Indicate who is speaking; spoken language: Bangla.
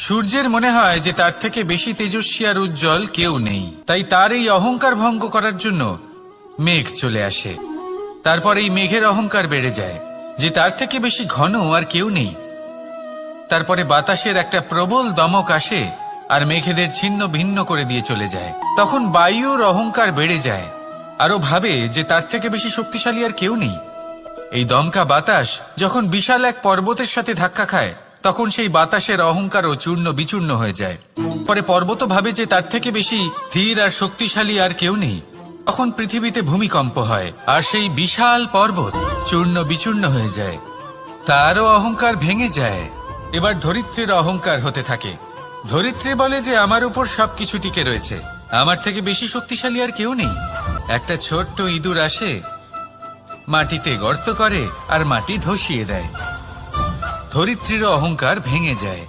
Speaker 1: সূর্যের মনে হয় যে তার থেকে বেশি তেজস্বী আর উজ্জ্বল কেউ নেই, তাই তার এই অহংকার ভঙ্গ করার জন্য মেঘ চলে আসে। তারপর এই মেঘের অহংকার বেড়ে যায় যে তার থেকে বেশি ঘন আর কেউ নেই। তারপরে বাতাসের একটা প্রবল দমক আসে আর মেঘেদের ছিন্ন ভিন্ন করে দিয়ে চলে যায়। তখন বায়ুর অহংকার বেড়ে যায়, আরো ভাবে যে তার থেকে বেশি শক্তিশালী আর কেউ নেই। এই দমকা বাতাস যখন বিশাল এক পর্বতের সাথে ধাক্কা খায়, তখন সেই বাতাসের অহংকারও চূর্ণ বিচূর্ণ হয়ে যায়। পরে পর্বত ভাবে যে তার থেকে বেশি ধীর আর শক্তিশালী আর কেউ নেই। তখন পৃথিবীতে ভূমিকম্প হয় আর সেই বিশাল পর্বত চূর্ণ বিচূর্ণ হয়ে যায়। তারও অহংকার ভেঙে যায়। এবার ধরিত্রীর অহংকার হতে থাকে। ধরিত্রী বলে যে আমার উপর সবকিছু টিকে রয়েছে, আমার থেকে বেশি শক্তিশালী আর কেউ নেই। একটা ছোট্ট ইঁদুর আসে, মাটিতে গর্ত করে আর মাটি ধসিয়ে দেয়। ধরিত্রীর অহংকার ভেঙে যায়।